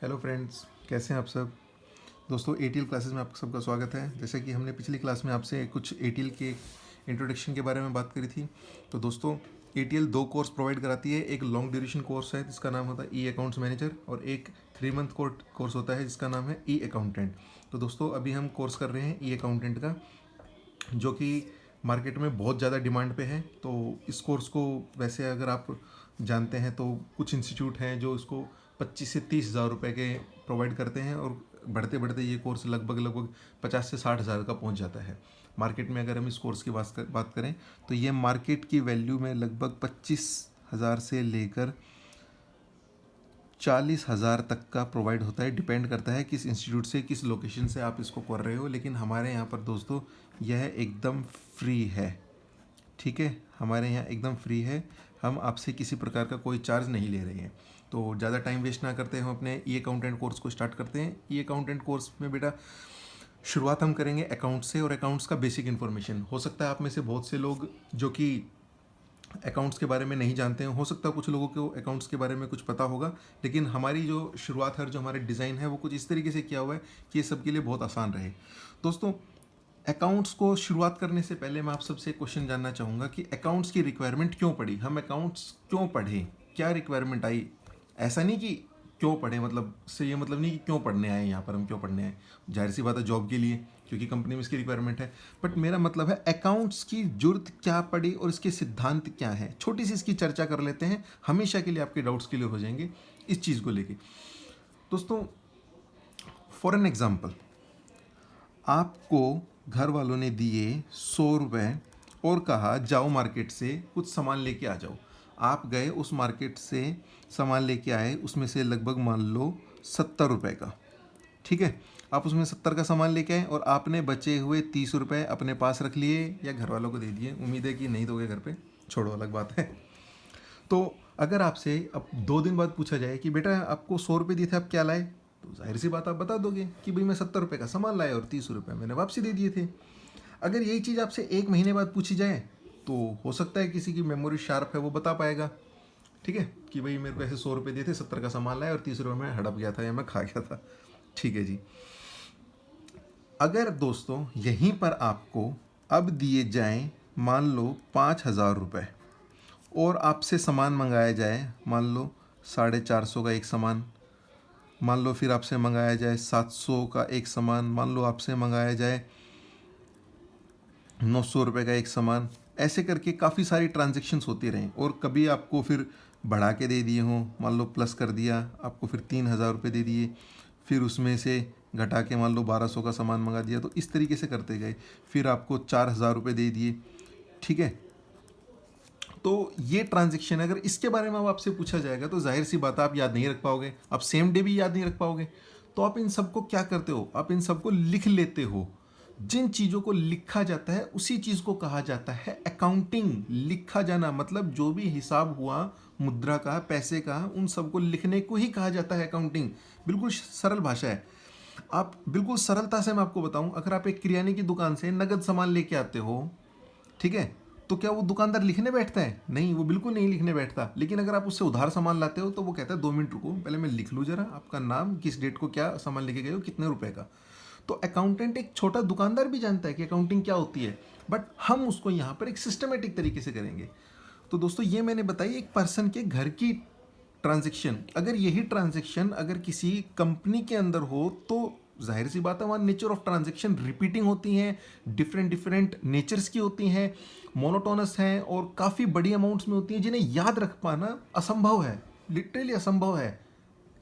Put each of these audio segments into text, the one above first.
Hello friends, कैसे हैं आप सब। दोस्तों, एटीएल क्लासेस में आप सबका स्वागत है। जैसे कि हमने पिछली क्लास में आपसे कुछ एटीएल के इंट्रोडक्शन के बारे में बात करी थी। तो दोस्तों, एटीएल दो कोर्स प्रोवाइड कराती है। एक लॉन्ग ड्यूरेशन कोर्स है जिसका नाम होता है ई अकाउंट्स मैनेजर, और एक 3 मंथ कोर्स होता है जिसका नाम है ई अकाउंटेंट। तो दोस्तों, अभी हम कोर्स कर रहे हैं ई अकाउंटेंट का, जो कि मार्केट में बहुत ज़्यादा डिमांड पे है। तो इस कोर्स को वैसे अगर आप जानते हैं तो कुछ इंस्टीट्यूट हैं जो इसको 25 से 30 हज़ार रुपये के प्रोवाइड करते हैं, और बढ़ते बढ़ते ये कोर्स लगभग 50 से 60 हज़ार का पहुंच जाता है मार्केट में। अगर हम इस कोर्स की बात करें तो ये मार्केट की वैल्यू में लगभग 25 हज़ार से लेकर 40 हज़ार तक का प्रोवाइड होता है। डिपेंड करता है किस इंस्टीट्यूट से, किस लोकेशन से आप इसको कर रहे हो। लेकिन हमारे यहाँ पर दोस्तों यह एकदम फ्री है। ठीक है, हमारे यहाँ एकदम फ्री है। हम आपसे किसी प्रकार का कोई चार्ज नहीं ले रहे हैं। तो ज़्यादा टाइम वेस्ट ना करते हम अपने ई अकाउंटेंट कोर्स को स्टार्ट करते हैं। ई अकाउंटेंट कोर्स में बेटा शुरुआत हम करेंगे अकाउंट से, और अकाउंट्स का बेसिक इन्फॉर्मेशन। हो सकता है आप में से बहुत से लोग जो कि अकाउंट्स के बारे में नहीं जानते हैं, हो सकता है कुछ लोगों को अकाउंट्स के बारे में कुछ पता होगा। लेकिन हमारी जो शुरुआत है, जो हमारे डिज़ाइन है, वो कुछ इस तरीके से किया हुआ है कि ये सबके लिए बहुत आसान रहे। दोस्तों, अकाउंट्स को शुरुआत करने से पहले मैं आप सबसे एक क्वेश्चन जानना चाहूँगा कि अकाउंट्स की रिक्वायरमेंट क्यों पड़ी, हम अकाउंट्स क्यों पढ़े, क्या रिक्वायरमेंट आई। ऐसा नहीं कि क्यों पढ़े, मतलब से ये मतलब नहीं कि क्यों पढ़ने आए यहाँ पर, हम क्यों पढ़ने आए। जाहिर सी बात है जॉब के लिए, क्योंकि कंपनी में इसकी रिक्वायरमेंट है। बट मेरा मतलब है अकाउंट्स की जरूरत क्या पड़ी और इसके सिद्धांत क्या है। छोटी सी इसकी चर्चा कर लेते हैं, हमेशा के लिए आपके डाउट्स क्लियर हो जाएंगे इस चीज़ को लेके। दोस्तों, फॉर एन एग्जाम्पल, आपको घर वालों ने दिए 100 रुपये और कहा जाओ मार्केट से कुछ सामान लेके आ जाओ। आप गए उस मार्केट से, सामान लेके आए, उसमें से लगभग मान लो 70 रुपये का। ठीक है, आप उसमें 70 का सामान लेके आए और आपने बचे हुए 30 रुपये अपने पास रख लिए या घर वालों को दे दिए। उम्मीद है कि नहीं दोगे घर पे, छोड़ो, अलग बात है। तो अगर आपसे अब 2 दिन बाद पूछा जाए कि बेटा आपको 100 रुपये दिए थे, आप क्या लाए, तो जाहिर सी बात आप बता दोगे कि भाई मैं 70 रुपये का सामान लाया और 30 रुपये मैंने वापसी दे दिए थे। अगर यही चीज़ आपसे 1 महीने बाद पूछी जाए तो हो सकता है किसी की मेमोरी शार्प है, वो बता पाएगा। ठीक है, कि भाई मेरे को ऐसे 100 रुपये दिए थे, 70 का सामान लाया और 30 रुपये में हड़प गया था या मैं खा गया था। ठीक है जी। अगर दोस्तों यहीं पर आपको अब दिए जाएं मान लो 5 हज़ार रुपये, और आपसे सामान मंगाया जाए मान लो 450 का एक सामान, मान लो फिर आपसे मंगाया जाए 700 का एक सामान, मान लो आपसे मंगाया जाए 900 रुपये का एक सामान, ऐसे करके काफ़ी सारी ट्रांजेक्शन्स होती रहें। और कभी आपको फिर बढ़ा के दे दिए हों, मान लो प्लस कर दिया, आपको फिर 3 हज़ार रुपये दे दिए, फिर उसमें से घटा के मान लो 1200 का सामान मंगा दिया। तो इस तरीके से करते गए, फिर आपको 4 हज़ार रुपये दे दिए। ठीक है, तो ये ट्रांजेक्शन अगर इसके बारे में अब आपसे पूछा जाएगा तो जाहिर सी बात है आप याद नहीं रख पाओगे, आप सेम डे भी याद नहीं रख पाओगे। तो आप इन सबको क्या करते हो, आप इन सबको लिख लेते हो। जिन चीज़ों को लिखा जाता है उसी चीज़ को कहा जाता है अकाउंटिंग। लिखा जाना मतलब जो भी हिसाब हुआ, मुद्रा का, पैसे का, उन सबको लिखने को ही कहा जाता है अकाउंटिंग। बिल्कुल सरल भाषा है। आप बिल्कुल सरलता से मैं आपको बताऊं, अगर आप एक किराने की दुकान से नगद सामान लेके आते हो, ठीक है, तो क्या वो दुकानदार लिखने बैठता है? नहीं, वो बिल्कुल नहीं लिखने बैठता। लेकिन अगर आप उससे उधार सामान लाते हो तो वो कहता है 2 मिनट रुको, पहले मैं लिख लूँ जरा आपका नाम, किस डेट को क्या सामान लेके गए हो, कितने रुपए का। तो अकाउंटेंट, एक छोटा दुकानदार भी जानता है कि अकाउंटिंग क्या होती है, बट हम उसको यहाँ पर एक सिस्टमेटिक तरीके से करेंगे। तो दोस्तों, ये मैंने बताई एक पर्सन के घर की ट्रांजेक्शन। अगर यही ट्रांजेक्शन अगर किसी कंपनी के अंदर हो तो जाहिर सी बात है वहाँ नेचर ऑफ ट्रांजेक्शन रिपीटिंग होती हैं, डिफरेंट डिफरेंट नेचर्स की होती हैं, मोनोटोनस हैं और काफ़ी बड़ी अमाउंट्स में होती हैं, जिन्हें याद रख पाना असंभव है, लिटरली असंभव है,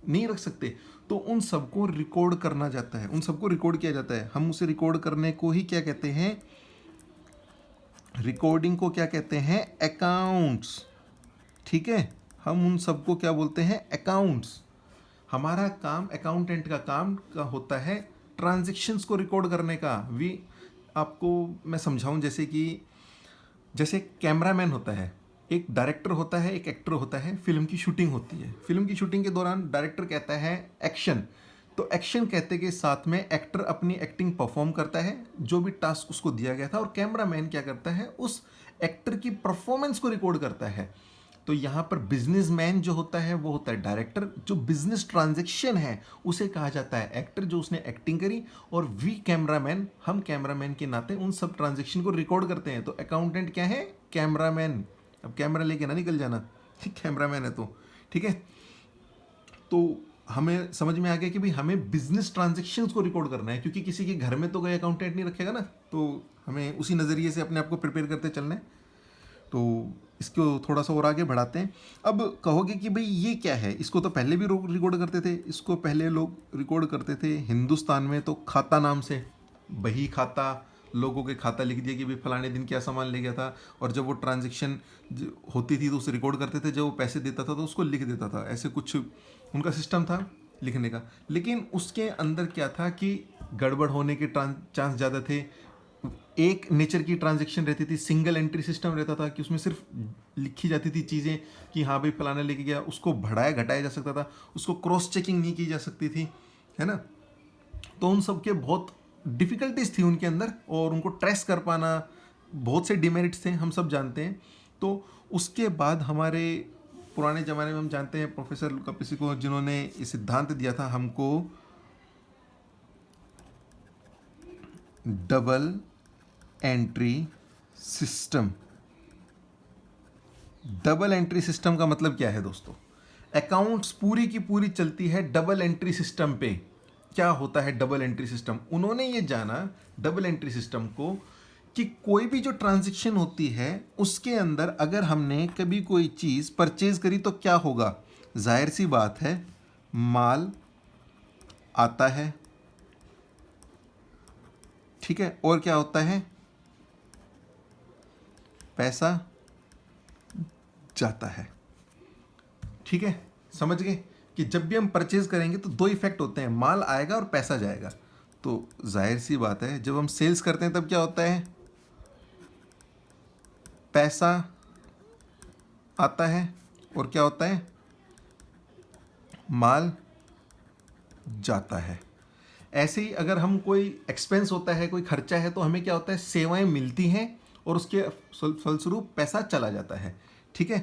नहीं रख सकते। तो उन सबको रिकॉर्ड करना जाता है, उन सबको रिकॉर्ड किया जाता है। हम उसे रिकॉर्ड करने को ही क्या कहते हैं, रिकॉर्डिंग को क्या कहते हैं, अकाउंट्स। ठीक है, हम उन सबको क्या बोलते हैं, अकाउंट्स। हमारा काम, अकाउंटेंट का काम का होता है ट्रांजैक्शंस को रिकॉर्ड करने का। वी आपको मैं समझाऊं, जैसे कि जैसे कैमरामैन होता है, एक डायरेक्टर होता है, एक एक्टर होता है, फिल्म की शूटिंग होती है। फिल्म की शूटिंग के दौरान डायरेक्टर कहता है एक्शन, तो एक्शन कहते के साथ में एक्टर अपनी एक्टिंग परफॉर्म करता है, जो भी टास्क उसको दिया गया था, और कैमरामैन क्या करता है, उस एक्टर की परफॉर्मेंस को रिकॉर्ड करता है। तो यहाँ पर बिजनेसमैन जो होता है वो होता है डायरेक्टर, जो बिजनेस ट्रांजैक्शन है उसे कहा जाता है एक्टर, जो उसने एक्टिंग करी, और वी कैमरामैन, हम कैमरामैन के नाते उन सब ट्रांजैक्शन को रिकॉर्ड करते हैं। तो अकाउंटेंट क्या है? कैमरामैन। अब कैमरा लेके ना निकल जाना, ठीक, कैमरामैन है तो ठीक है। तो हमें समझ में आ गया कि भाई हमें बिजनेस ट्रांजैक्शंस को रिकॉर्ड करना है, क्योंकि किसी के घर में तो कोई अकाउंटेंट नहीं रखेगा ना, तो हमें उसी नज़रिए से अपने आप को प्रिपेयर करते चलना है। तो इसको थोड़ा सा और आगे बढ़ाते हैं। अब कहोगे कि भाई ये क्या है, इसको तो पहले भी लोग रिकॉर्ड करते थे। इसको पहले लोग रिकॉर्ड करते थे हिंदुस्तान में तो खाता नाम से, बही खाता, लोगों के खाता लिख दिया कि भाई फलाने दिन क्या सामान ले गया था, और जब वो ट्रांजैक्शन होती थी तो उसे रिकॉर्ड करते थे, जब वो पैसे देता था तो उसको लिख देता था। ऐसे कुछ उनका सिस्टम था लिखने का। लेकिन उसके अंदर क्या था कि गड़बड़ होने के चांस ज़्यादा थे। एक नेचर की ट्रांजैक्शन रहती थी, सिंगल एंट्री सिस्टम रहता था कि उसमें सिर्फ लिखी जाती थी चीज़ें कि हाँ भाई फलाना लेके गया, उसको बढ़ाया घटाया जा सकता था, उसको क्रॉस चेकिंग नहीं की जा सकती थी, है ना। तो उन सब के बहुत डिफ़िकल्टीज थी उनके अंदर, और उनको ट्रेस कर पाना, बहुत से डिमेरिट्स थे, हम सब जानते हैं। तो उसके बाद हमारे पुराने ज़माने में हम जानते हैं प्रोफेसर कपिसी को, जिन्होंने ये सिद्धांत दिया था हमको, double entry system. Double entry system का मतलब क्या है दोस्तों? अकाउंट्स पूरी की पूरी चलती है डबल एंट्री सिस्टम पे। क्या होता है डबल एंट्री सिस्टम? उन्होंने ये जाना डबल एंट्री सिस्टम को कि कोई भी जो ट्रांजैक्शन होती है उसके अंदर अगर हमने कभी कोई चीज़ परचेज करी तो क्या होगा? जाहिर सी बात है, माल आता है, ठीक है, और क्या होता है? पैसा जाता है, ठीक है। समझ गए कि जब भी हम परचेज करेंगे तो दो इफेक्ट होते हैं, माल आएगा और पैसा जाएगा। तो जाहिर सी बात है जब हम सेल्स करते हैं तब क्या होता है? पैसा आता है और क्या होता है? माल जाता है। ऐसे ही अगर हम कोई एक्सपेंस होता है, कोई खर्चा है, तो हमें क्या होता है? सेवाएं मिलती हैं और उसके फलस्वरूप पैसा चला जाता है, ठीक है।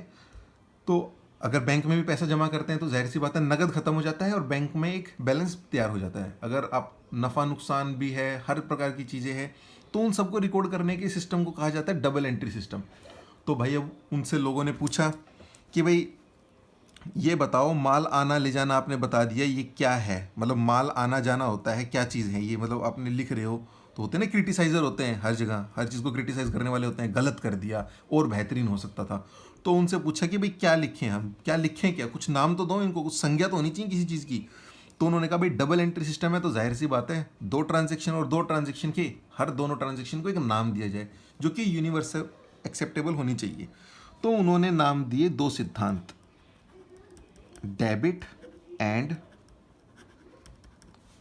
तो अगर बैंक में भी पैसा जमा करते हैं तो जाहिर सी बात है नगद खत्म हो जाता है और बैंक में एक बैलेंस तैयार हो जाता है। अगर आप नफ़ा नुकसान भी है, हर प्रकार की चीज़ें हैं, तो उन सबको रिकॉर्ड करने के सिस्टम को कहा जाता है डबल एंट्री सिस्टम। तो भाई अब उनसे लोगों ने पूछा कि भाई ये बताओ, माल आना ले जाना आपने बता दिया, ये क्या है? मतलब माल आना जाना होता है, क्या चीज़ है ये? मतलब आपने लिख रहे हो तो होते हैं ना क्रिटिसाइज़र होते हैं हर जगह, हर चीज़ को क्रिटिसाइज़ करने वाले होते हैं, गलत कर दिया और बेहतरीन हो सकता था। तो उनसे पूछा कि भाई क्या लिखें, हम क्या लिखें, क्या कुछ नाम तो दो इनको, कुछ संज्ञा तो होनी चाहिए किसी चीज़ की। तो उन्होंने कहा भाई डबल एंट्री सिस्टम है तो जाहिर सी बात है दो ट्रांजेक्शन और दो ट्रांजेक्शन के हर दोनों ट्रांजेक्शन को एक नाम दिया जाए जो कि यूनिवर्सल एक्सेप्टेबल होनी चाहिए। तो उन्होंने नाम दिए दो सिद्धांत, डेबिट एंड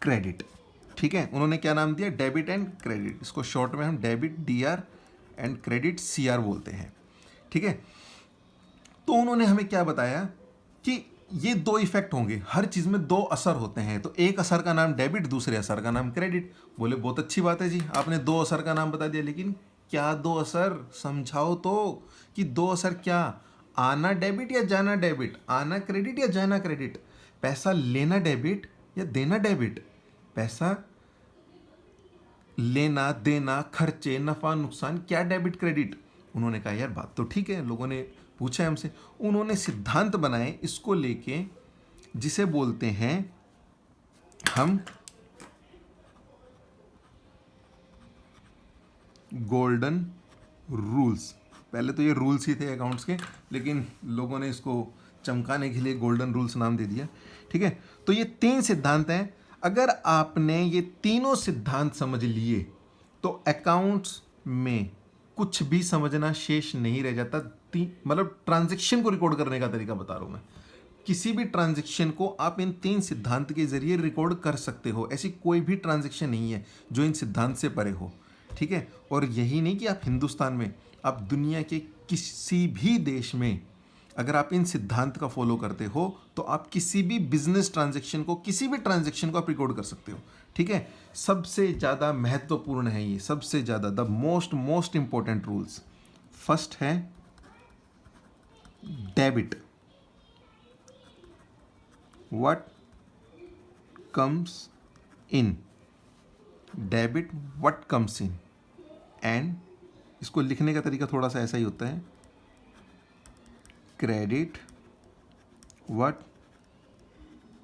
क्रेडिट, ठीक है। उन्होंने क्या नाम दिया? Debit and credit. इसको शॉर्ट में हम debit DR and credit CR बोलते हैं, ठीक है। तो उन्होंने हमें क्या बताया कि ये दो इफेक्ट होंगे, हर चीज़ में दो असर होते हैं। तो एक असर का नाम डेबिट, दूसरे असर का नाम क्रेडिट। बोले बहुत अच्छी बात है जी, आपने दो असर का नाम बता दिया, लेकिन क्या दो असर? समझाओ तो कि दो असर क्या? आना डेबिट या जाना डेबिट? आना क्रेडिट या जाना क्रेडिट? पैसा लेना डेबिट या देना डेबिट? पैसा लेना देना, खर्चे, नफ़ा नुकसान, क्या डेबिट क्रेडिट? उन्होंने कहा यार बात तो ठीक है, लोगों ने पूछा हमसे। उन्होंने सिद्धांत बनाए इसको लेके, जिसे बोलते हैं हम गोल्डन रूल्स। पहले तो ये रूल्स ही थे अकाउंट्स के, लेकिन लोगों ने इसको चमकाने के लिए गोल्डन रूल्स नाम दे दिया, ठीक है। तो ये तीन सिद्धांत हैं। अगर आपने ये तीनों सिद्धांत समझ लिए तो अकाउंट्स में कुछ भी समझना शेष नहीं रह जाता। मतलब ट्रांजैक्शन को रिकॉर्ड करने का तरीका बता रहा हूं मैं। किसी भी ट्रांजैक्शन को आप इन तीन सिद्धांत के जरिए रिकॉर्ड कर सकते हो। ऐसी कोई भी ट्रांजैक्शन नहीं है जो इन सिद्धांत से परे हो, ठीक है। और यही नहीं कि आप हिंदुस्तान में, आप दुनिया के किसी भी देश में अगर आप इन सिद्धांत का फॉलो करते हो तो आप किसी भी बिजनेस ट्रांजैक्शन को, किसी भी ट्रांजैक्शन को आप रिकॉर्ड कर सकते हो, ठीक है। सबसे ज़्यादा महत्वपूर्ण है ये, सबसे ज़्यादा the most important rules. First है debit, what comes in, debit what comes in, and इसको लिखने का तरीका थोड़ा सा ऐसा ही होता है, क्रेडिट व्हाट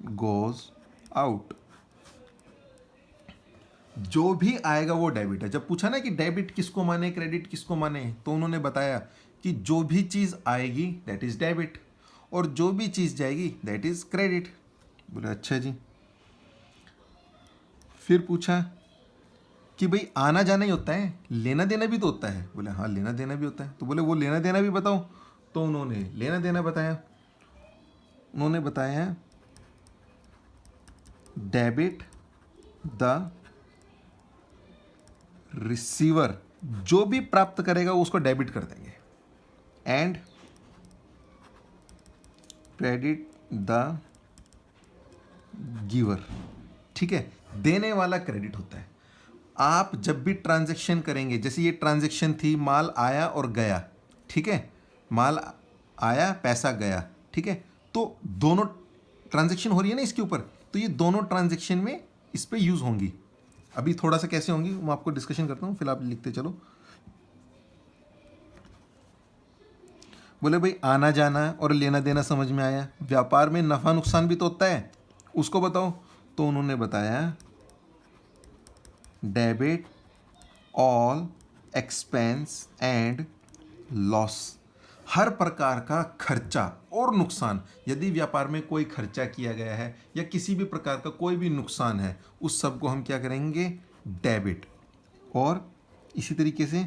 गोज आउट। जो भी आएगा वो डेबिट है। जब पूछा ना कि डेबिट किसको माने, क्रेडिट किसको माने, तो उन्होंने बताया कि जो भी चीज़ आएगी दैट इज़ डेबिट और जो भी चीज़ जाएगी दैट इज़ क्रेडिट। बोले अच्छा जी। फिर पूछा कि भाई आना जाना ही होता है, लेना देना भी तो होता है। बोले हाँ लेना देना भी होता है। तो बोले वो लेना देना भी बताओ। तो उन्होंने लेना देना बताया। उन्होंने बताया डेबिट द रिसीवर, जो भी प्राप्त करेगा उसको डेबिट कर देंगे, एंड क्रेडिट द गिवर। ठीक है, देने वाला क्रेडिट होता है। आप जब भी ट्रांजैक्शन करेंगे, जैसे ये ट्रांजैक्शन थी, माल आया और गया, ठीक है, माल आया पैसा गया, ठीक है, तो दोनों ट्रांजैक्शन हो रही है ना इसके ऊपर, तो ये दोनों ट्रांजैक्शन में इस पे यूज होंगी। अभी थोड़ा सा कैसे होंगी मैं आपको डिस्कशन करता हूँ, फिर आप लिखते चलो। बोले भाई आना जाना और लेना देना समझ में आया, व्यापार में नफा नुकसान भी तो होता है, उसको बताओ। तो उन्होंने बताया debit all expense and loss, हर प्रकार का खर्चा और नुकसान। यदि व्यापार में कोई खर्चा किया गया है या किसी भी प्रकार का कोई भी नुकसान है, उस सब को हम क्या करेंगे, डेबिट। और इसी तरीके से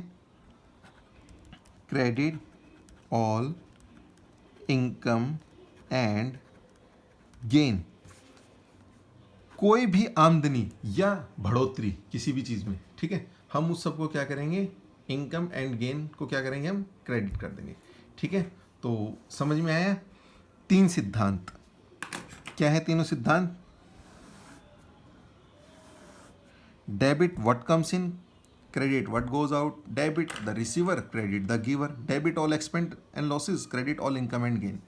credit all income and gain, कोई भी आमदनी या बढ़ोतरी किसी भी चीज़ में, ठीक है, हम उस सब को क्या करेंगे, इनकम एंड गेन को क्या करेंगे, हम क्रेडिट कर देंगे। ठीक है, तो समझ में आया। तीन सिद्धांत क्या है, तीनों सिद्धांत, debit what comes in, credit what goes out, debit the receiver, credit the giver, debit all expense and losses, credit all income and gain.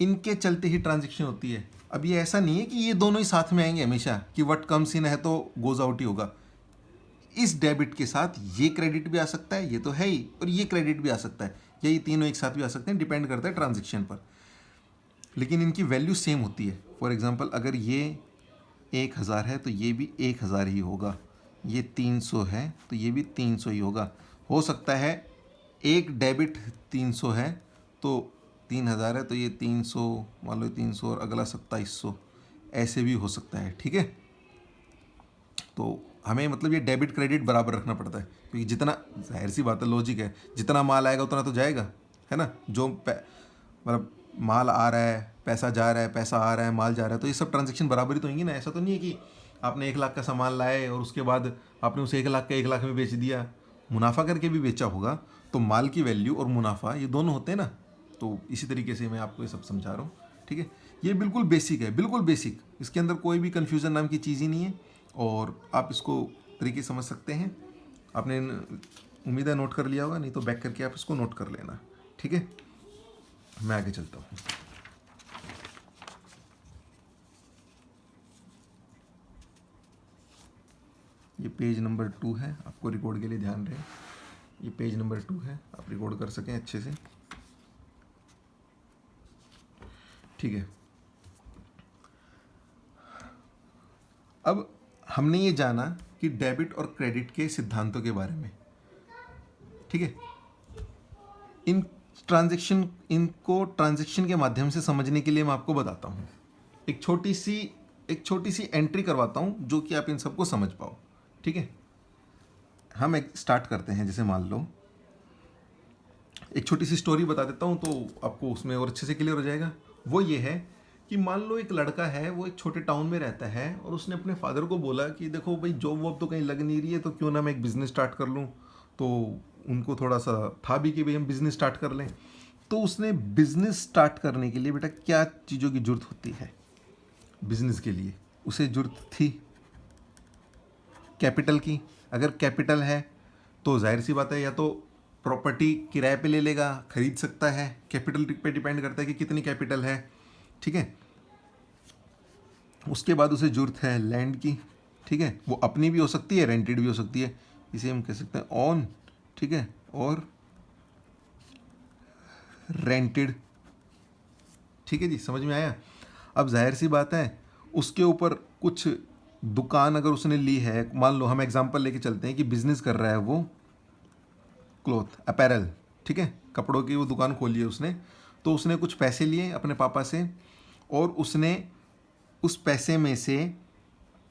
इनके चलते ही ट्रांजैक्शन होती है। अब ये ऐसा नहीं है कि ये दोनों ही साथ में आएंगे हमेशा, कि व्हाट कम्स इन है तो गोज आउट ही होगा। इस डेबिट के साथ ये क्रेडिट भी आ सकता है, ये तो है ही, और ये क्रेडिट भी आ सकता है, या ये तीनों एक साथ भी आ सकते हैं, डिपेंड करता है ट्रांजैक्शन पर, लेकिन इनकी वैल्यू सेम होती है। फॉर एग्जांपल अगर ये 1000 है तो ये भी 1000 ही होगा, ये 300 है तो ये भी 300 ही होगा। हो सकता है एक डेबिट 300 है तो 3000 है तो ये 300, मान लो 300 और अगला 2700, ऐसे भी हो सकता है। ठीक है, तो हमें मतलब ये डेबिट क्रेडिट बराबर रखना पड़ता है, क्योंकि जितना, जाहिर सी बात है, लॉजिक है, जितना माल आएगा उतना तो जाएगा, है ना। जो मतलब माल आ रहा है, पैसा जा रहा है, पैसा आ रहा है, माल जा रहा है, तो ये सब ट्रांजैक्शन बराबर ही तो होंगी ना। ऐसा तो नहीं है कि आपने 1 लाख का सामान लाए और उसके बाद आपने उसे 1 लाख का 1 लाख में बेच दिया, मुनाफा करके भी बेचा होगा। तो माल की वैल्यू और मुनाफा ये दोनों होते हैं ना। तो इसी तरीके से मैं आपको ये सब समझा रहा हूँ। ठीक है, ये बिल्कुल बेसिक है, बिल्कुल बेसिक, इसके अंदर कोई भी कन्फ्यूज़न नाम की चीज़ ही नहीं है, और आप इसको तरीके समझ सकते हैं। आपने उम्मीद है नोट कर लिया होगा, नहीं तो बैक करके आप इसको नोट कर लेना। ठीक है, मैं आगे चलता हूँ। ये पेज नंबर 2 है, आपको रिकॉर्ड के लिए ध्यान रहे, ये पेज नंबर 2 है, आप रिकॉर्ड कर सकें अच्छे से। ठीक है, अब हमने ये जाना कि डेबिट और क्रेडिट के सिद्धांतों के बारे में। ठीक है, इनको ट्रांजैक्शन के माध्यम से समझने के लिए मैं आपको बताता हूँ, एक छोटी सी एंट्री करवाता हूँ जो कि आप इन सबको समझ पाओ। ठीक है, हम एक स्टार्ट करते हैं। जैसे मान लो एक छोटी सी स्टोरी बता देता हूँ तो आपको उसमें और अच्छे से क्लियर हो जाएगा। वो ये है कि मान लो एक लड़का है, वो एक छोटे टाउन में रहता है, और उसने अपने फादर को बोला कि देखो भाई जॉब वॉब तो कहीं लग नहीं रही है, तो क्यों ना मैं एक बिज़नेस स्टार्ट कर लूँ। तो उनको थोड़ा सा था भी कि भाई हम बिज़नेस स्टार्ट कर लें। तो उसने बिज़नेस स्टार्ट करने के लिए बेटा क्या चीज़ों की ज़रूरत होती है, बिज़नेस के लिए उसे ज़रूरत थी कैपिटल की। अगर कैपिटल है तो जाहिर सी बात है, या तो प्रॉपर्टी किराए पे ले लेगा, खरीद सकता है, कैपिटल पे डिपेंड करता है कि कितनी कैपिटल है, ठीक है। उसके बाद उसे ज़रूरत है लैंड की, ठीक है, वो अपनी भी हो सकती है, रेंटेड भी हो सकती है, इसे हम कह सकते हैं ऑन, ठीक है, और रेंटेड, ठीक है जी, समझ में आया। अब जाहिर सी बात है उसके ऊपर कुछ दुकान अगर उसने ली है, मान लो हम एग्जांपल लेके चलते हैं कि बिजनेस कर रहा है वो क्लॉथ अपैरल, ठीक है, कपड़ों की वो दुकान खोली है उसने, तो उसने कुछ पैसे लिए अपने पापा से और उसने उस पैसे में से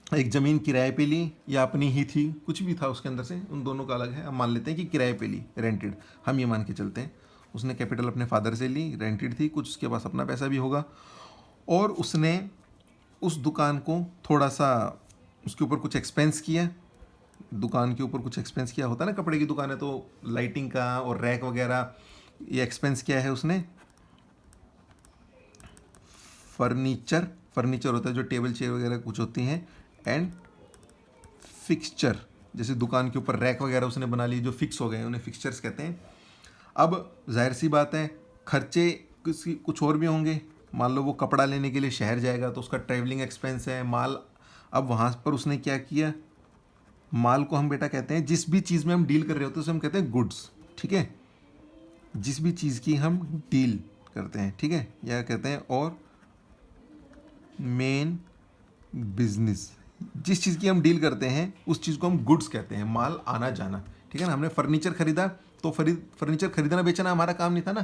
एक ज़मीन किराए पे ली या अपनी ही थी, कुछ भी था उसके अंदर से, उन दोनों का अलग है, हम मान लेते हैं कि किराए पे ली, रेंटेड, हम ये मान के चलते हैं। उसने कैपिटल अपने फादर से ली, रेंटेड थी, कुछ उसके पास अपना पैसा भी होगा, और उसने उस दुकान को थोड़ा सा उसके ऊपर कुछ एक्सपेंस किया, दुकान के ऊपर कुछ एक्सपेंस किया, होता है ना कपड़े की दुकान है तो लाइटिंग का और रैक वगैरह, ये एक्सपेंस किया है उसने। फर्नीचर, फर्नीचर होता है जो टेबल चेयर वगैरह कुछ होती हैं, एंड फिक्सचर, जैसे दुकान के ऊपर रैक वगैरह उसने बना ली जो फिक्स हो गए, उन्हें फिक्सचर्स कहते हैं। अब जाहिर सी बात है खर्चे किसी कुछ और भी होंगे, मान लो वो कपड़ा लेने के लिए शहर जाएगा तो उसका ट्रैवलिंग एक्सपेंस है, माल, अब वहाँ पर उसने क्या किया, माल को हम बेटा कहते हैं जिस भी चीज़ में हम डील कर रहे होते हैं उसे हम कहते हैं गुड्स, ठीक है, जिस भी चीज़ की हम डील करते हैं, ठीक है, या कहते हैं और मेन बिजनेस, जिस चीज़ की हम डील करते हैं उस चीज़ को हम गुड्स कहते हैं, माल आना जाना, ठीक है ना। हमने फर्नीचर खरीदा तो फर्नीचर खरीदना बेचना हमारा काम नहीं था ना,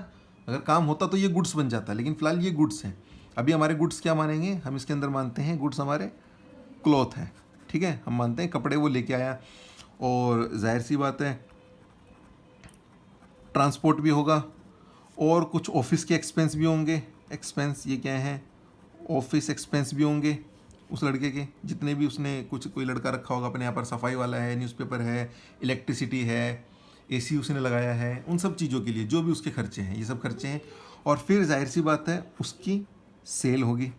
अगर काम होता तो ये गुड्स बन जाता, लेकिन फिलहाल ये गुड्स हैं। अभी हमारे गुड्स क्या मानेंगे, हम इसके अंदर मानते हैं गुड्स हमारे क्लॉथ है, ठीक है, हम मानते हैं कपड़े वो लेके आया, और जाहिर सी बात है ट्रांसपोर्ट भी होगा और कुछ ऑफिस के एक्सपेंस भी होंगे। एक्सपेंस ये क्या है, ऑफिस एक्सपेंस भी होंगे उस लड़के के, जितने भी उसने कुछ, कोई लड़का रखा होगा अपने यहाँ पर, सफाई वाला है, न्यूज़पेपर है, इलेक्ट्रिसिटी है, एसी उसने लगाया है, उन सब चीज़ों के लिए जो भी उसके खर्चे हैं, ये सब खर्चे हैं। और फिर जाहिर सी बात है उसकी सेल होगी,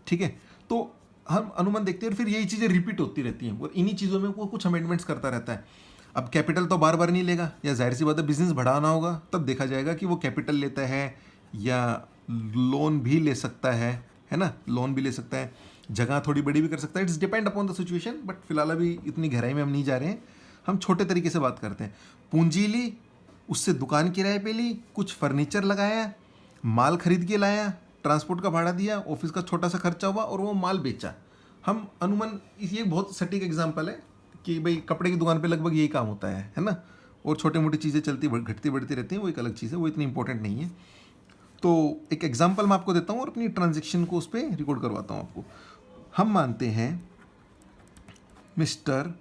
ठीक है। तो हम अनुमान देखते हैं और फिर यही चीज़ें रिपीट होती रहती हैं और इन्हीं चीज़ों में वो कुछ अमेंडमेंट्स करता रहता है। अब कैपिटल तो बार बार नहीं लेगा, या जाहिर सी बात है बिजनेस बढ़ाना होगा तब देखा जाएगा कि वो कैपिटल लेता है या लोन भी ले सकता है ना, लोन भी ले सकता है, जगह थोड़ी बड़ी भी कर सकता है, it's depend upon the situation. But फिलहाल अभी इतनी गहराई में हम नहीं जा रहे हैं, हम छोटे तरीके से बात करते हैं। पूंजी ली, उससे दुकान किराए पे ली, कुछ फर्नीचर लगाया, माल खरीद के लाया, ट्रांसपोर्ट का भाड़ा दिया, ऑफिस का छोटा सा खर्चा हुआ और वो माल बेचा। हम अनुमान, ये बहुत सटीक एग्जांपल है कि भाई कपड़े की दुकान पे लगभग यही काम होता है ना, और छोटी मोटी चीज़ें चलती घटती बढ़ती रहती हैं, वो एक अलग चीज़ है, वो इतनी इंपॉर्टेंट नहीं है। तो एक एग्जांपल मैं आपको देता हूँ और अपनी ट्रांजेक्शन को उस पर रिकॉर्ड करवाता हूँ आपको। हम मानते हैं mister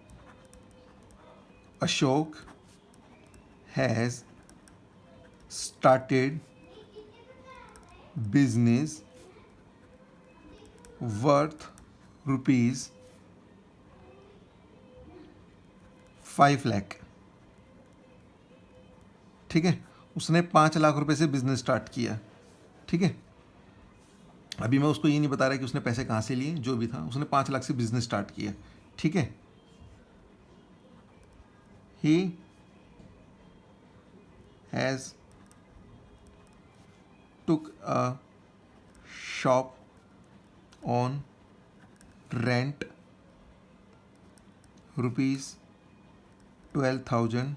Ashok has started business worth rupees 5 lakh, ठीक है, उसने 5 लाख रुपए से बिजनेस स्टार्ट किया, ठीक है। अभी मैं उसको ये नहीं बता रहा कि उसने पैसे कहाँ से लिए, जो भी था उसने 5 लाख से बिजनेस स्टार्ट किया, ठीक है। He has took a shop on rent ₹12,000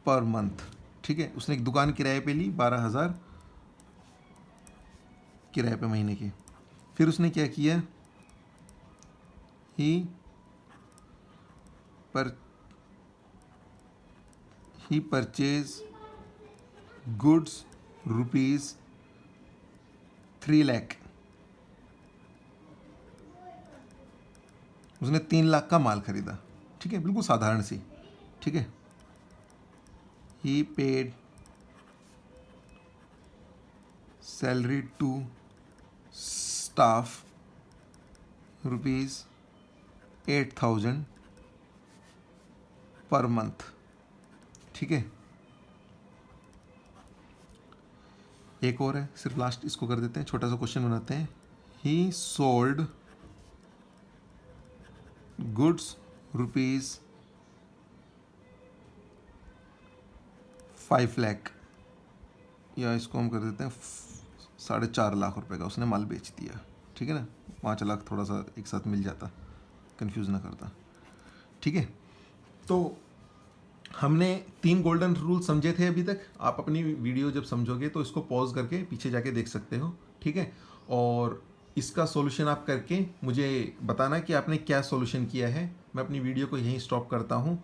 per month, ठीक है, उसने एक दुकान किराए पे ली 12,000 किराए पे महीने की। फिर उसने क्या किया, ही परचेज गुड्स ₹3 लाख, उसने 3 लाख का माल खरीदा, ठीक है, बिल्कुल साधारण सी, ठीक है। He paid salary to staff ₹8,000 per month, ठीक है। एक और है, सिर्फ लास्ट इसको कर देते हैं, छोटा सा क्वेश्चन बनाते हैं। ही सोल्ड गुड्स 5 लाख, या इसको हम कर देते हैं 4.5 लाख रुपए का उसने माल बेच दिया, ठीक है ना। 5 लाख थोड़ा सा एक साथ मिल जाता, कंफ्यूज ना करता, ठीक है। तो हमने 3 गोल्डन रूल समझे थे अभी तक। आप अपनी वीडियो जब समझोगे तो इसको पॉज करके पीछे जाके देख सकते हो, ठीक है। और इसका सॉल्यूशन आप करके मुझे बताना कि आपने क्या सॉल्यूशन किया है। मैं अपनी वीडियो को यहीं स्टॉप करता हूँ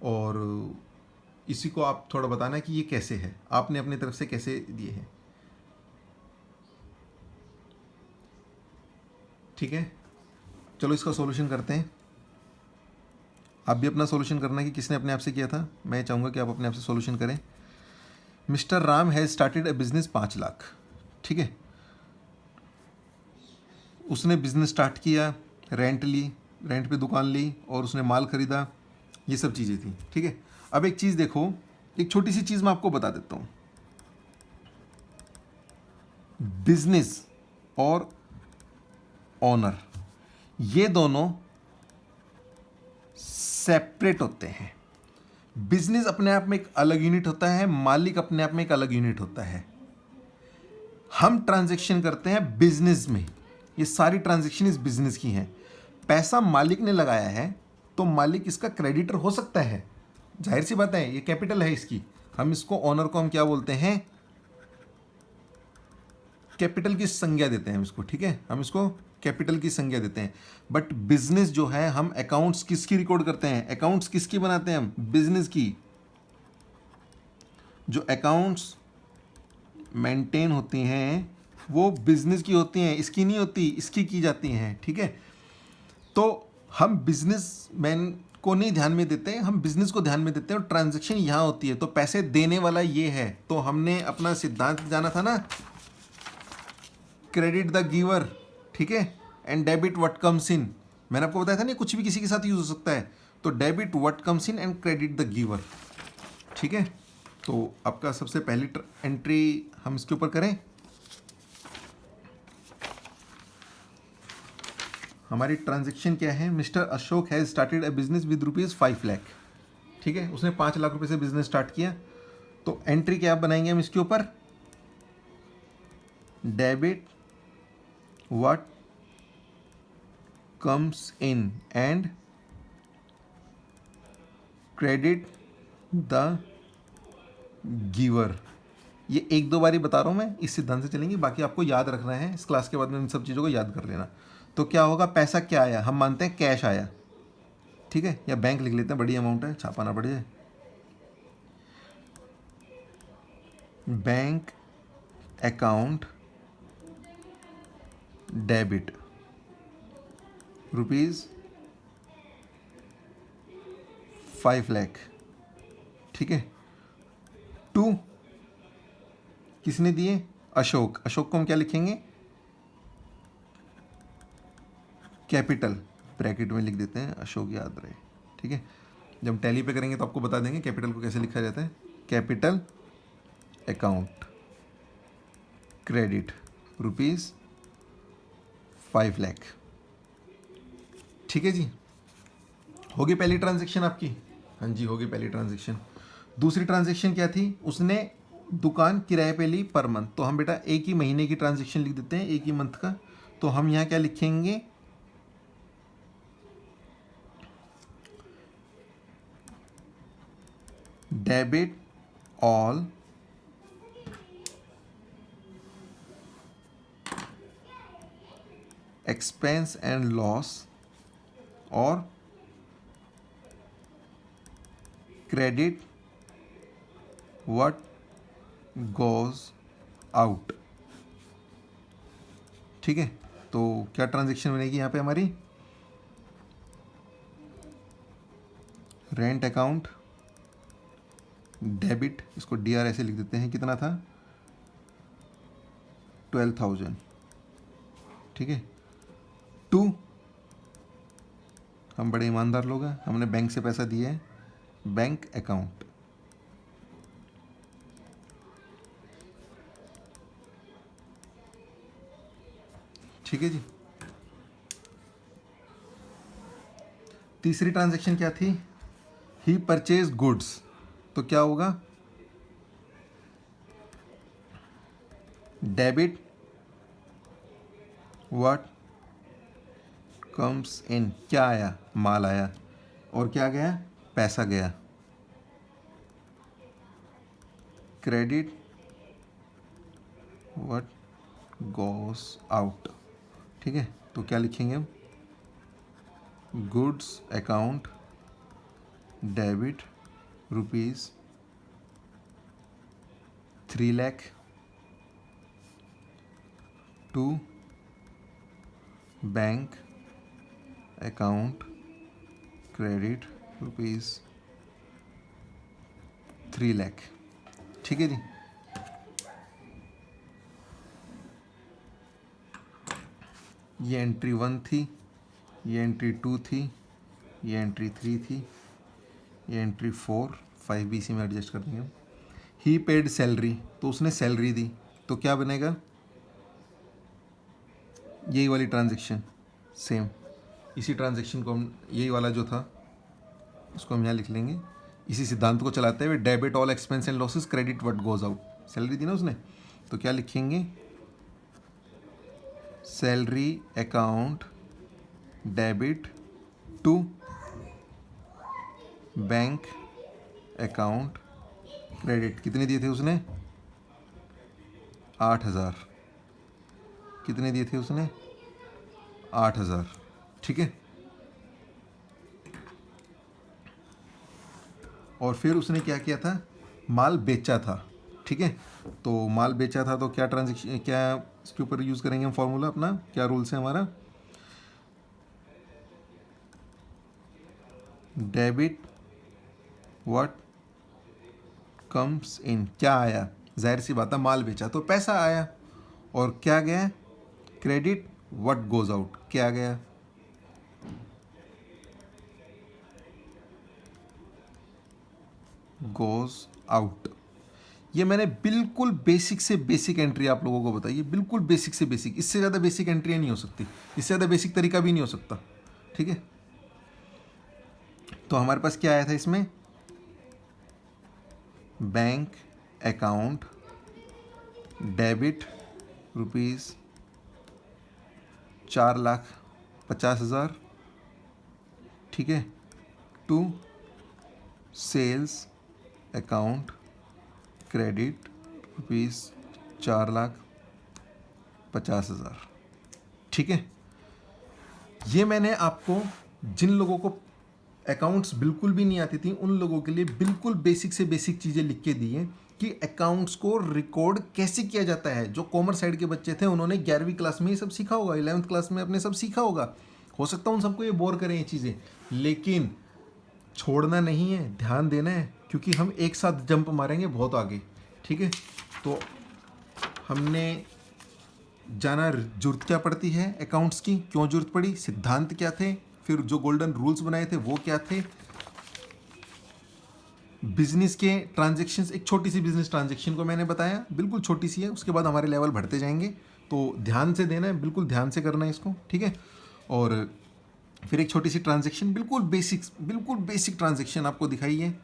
और इसी को आप थोड़ा बताना कि ये कैसे है, आपने अपनी तरफ से कैसे दिए हैं, ठीक है। चलो इसका सॉल्यूशन करते हैं। आप भी अपना सॉल्यूशन करना कि किसने अपने आप से किया था। मैं चाहूँगा कि आप अपने आप से सॉल्यूशन करें। Mister Ram has started a business 5 lakh, ठीक है। उसने बिजनेस स्टार्ट किया, रेंट ली, रेंट पे दुकान ली और उसने माल खरीदा, ये सब चीज़ें थी, ठीक है। अब एक चीज़ देखो, एक छोटी सी चीज़ मैं आपको बता देता हूँ। बिजनेस और ऑनर ये दोनों सेपरेट होते हैं। बिजनेस अपने आप में एक अलग यूनिट होता है, मालिक अपने आप में एक अलग यूनिट होता है। हम ट्रांजैक्शन करते हैं बिजनेस में, ये सारी ट्रांजैक्शन इस बिजनेस की हैं। पैसा मालिक ने लगाया है तो मालिक इसका क्रेडिटर हो सकता है, जाहिर सी बात है, ये कैपिटल है इसकी। हम इसको ऑनर को हम क्या बोलते हैं, कैपिटल की संज्ञा देते हैं हम इसको, ठीक है। हम इसको कैपिटल की संज्ञा देते हैं। बट बिजनेस जो है, हम अकाउंट्स किसकी रिकॉर्ड करते हैं, अकाउंट्स किसकी बनाते हैं हम, बिजनेस की। जो अकाउंट्स मेंटेन होती हैं वो बिजनेस की होती हैं, इसकी नहीं होती, इसकी की जाती हैं, ठीक है। तो हम बिजनेस मैन को नहीं ध्यान में देते हैं, हम बिजनेस को ध्यान में देते हैं और ट्रांजैक्शन यहाँ होती है। तो पैसे देने वाला ये है, तो हमने अपना सिद्धांत जाना था ना, क्रेडिट द गिवर, ठीक है, एंड डेबिट व्हाट कम्स इन। मैंने आपको बताया था नहीं, कुछ भी किसी के साथ यूज हो सकता है। तो debit what comes in and credit the giver, ठीक है। तो आपका सबसे पहली एंट्री हम इसके ऊपर करें। हमारी ट्रांजैक्शन क्या है, mister Ashok has started a business with ₹5 lakh, ठीक है। उसने 5 लाख रुपए से बिजनेस स्टार्ट किया। तो एंट्री क्या बनाएंगे हम इसके ऊपर, debit what comes in and credit the giver. ये 1-2 बार ही बता रहा हूँ मैं, इस सिद्धांत से चलेंगे, बाकी आपको याद रखना है। इस क्लास के बाद में इन सब चीज़ों को याद कर लेना। तो क्या होगा, पैसा क्या आया, हम मानते हैं कैश आया, ठीक है, या बैंक लिख लेते हैं, बड़ी अमाउंट है, छापा ना पड़ जाए। बैंक अकाउंट डेबिट ₹5 लाख, ठीक है। टू किसने दिए, अशोक। अशोक को हम क्या लिखेंगे, कैपिटल, ब्रैकेट में लिख देते हैं, अशोक याद रहे, ठीक है। जब हम टैली पे करेंगे तो आपको बता देंगे कैपिटल को कैसे लिखा जाता है। कैपिटल अकाउंट क्रेडिट ₹5 लाख, ठीक है जी। होगी पहली ट्रांजैक्शन आपकी, हाँ जी होगी पहली ट्रांजैक्शन। दूसरी ट्रांजैक्शन क्या थी, उसने दुकान किराए पे ली पर मंथ। तो हम बेटा एक ही महीने की ट्रांजैक्शन लिख देते हैं, एक ही मंथ का। तो हम यहाँ क्या लिखेंगे, debit all expense and loss और क्रेडिट व्हाट गोज आउट, ठीक है। तो क्या ट्रांजैक्शन बनेगी यहाँ पे हमारी, रेंट अकाउंट डेबिट, इसको DR ऐसे लिख देते हैं, कितना था 12,000, ठीक है। टू, हम बड़े ईमानदार लोग हैं, हमने बैंक से पैसा दिया है, बैंक अकाउंट, ठीक है जी। तीसरी ट्रांजैक्शन क्या थी, ही परचेज गुड्स। तो क्या होगा, डेबिट व्हाट कम्स इन, क्या आया, माल आया, और क्या गया, पैसा गया। Credit what goes out. ठीक है, तो क्या लिखेंगे हम, goods account debit rupees 3 lakh to bank account credit rupees 3 lakh. ठीक है जी। ये एंट्री 1 थी, ये एंट्री 2 थी, ये एंट्री 3 थी, ये एंट्री 4, 5 भी इसी में एडजस्ट कर देंगे हम। ही पेड सैलरी, तो उसने सैलरी दी, तो क्या बनेगा, यही वाली ट्रांजेक्शन, सेम इसी ट्रांजेक्शन को हम, यही वाला जो था उसको हम यहाँ लिख लेंगे। इसी सिद्धांत को चलाते हुए debit all expense and losses credit what goes out, salary दी ना उसने, तो क्या लिखेंगे, salary account debit to bank account credit. कितने दिए थे उसने, 8,000। कितने दिए थे उसने, 8,000। ठीक है, और फिर उसने क्या किया था, माल बेचा था। ठीक है, तो माल बेचा था, तो क्या ट्रांजेक्शन, क्या इसके ऊपर यूज़ करेंगे हम फॉर्मूला अपना, क्या रूल्स है हमारा, डेबिट व्हाट कम्स इन, क्या आया, जाहिर सी बात है माल बेचा तो पैसा आया, और क्या गया, क्रेडिट व्हाट गोज आउट, क्या गया, गोज आउट। ये मैंने बिल्कुल बेसिक से बेसिक एंट्री आप लोगों को बताई है, बिल्कुल बेसिक से बेसिक, इससे ज़्यादा बेसिक एंट्री नहीं हो सकती, इससे ज़्यादा बेसिक तरीका भी नहीं हो सकता। ठीक है, तो हमारे पास क्या आया था इसमें, बैंक अकाउंट डेबिट रुपीज़ 4,50,000। ठीक है, to sales account credit rupees 4,50,000। ठीक है, ये मैंने आपको, जिन लोगों को अकाउंट्स बिल्कुल भी नहीं आती थी उन लोगों के लिए बिल्कुल बेसिक से बेसिक चीज़ें लिख के दी हैं कि अकाउंट्स को रिकॉर्ड कैसे किया जाता है। जो कॉमर्स साइड के बच्चे थे उन्होंने 11वीं क्लास में ये सब सीखा होगा, 11th क्लास में अपने सब सीखा होगा, हो सकता है उन सबको ये बोर करें ये चीज़ें, लेकिन छोड़ना नहीं है, ध्यान देना है, क्योंकि हम एक साथ जंप मारेंगे बहुत आगे। ठीक है, तो हमने जाना जरूरत क्या पड़ती है अकाउंट्स की, क्यों जरूरत पड़ी, सिद्धांत क्या थे, फिर जो गोल्डन रूल्स बनाए थे वो क्या थे, बिजनेस के ट्रांजैक्शंस, एक छोटी सी बिजनेस ट्रांजैक्शन को मैंने बताया, बिल्कुल छोटी सी है, उसके बाद हमारे लेवल बढ़ते जाएंगे, तो ध्यान से देना है, बिल्कुल ध्यान से करना है इसको। ठीक है, और फिर एक छोटी सी ट्रांजैक्शन, बिल्कुल बेसिक ट्रांजैक्शन आपको दिखाई है,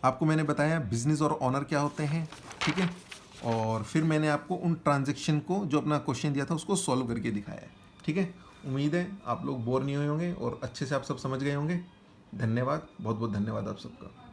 आपको मैंने बताया बिजनेस और ऑनर क्या होते हैं। ठीक है, और फिर मैंने आपको उन ट्रांजैक्शन को, जो अपना क्वेश्चन दिया था उसको सॉल्व करके दिखाया है। ठीक है, उम्मीद है आप लोग बोर नहीं हुए होंगे और अच्छे से आप सब समझ गए होंगे। धन्यवाद, बहुत बहुत धन्यवाद आप सबका।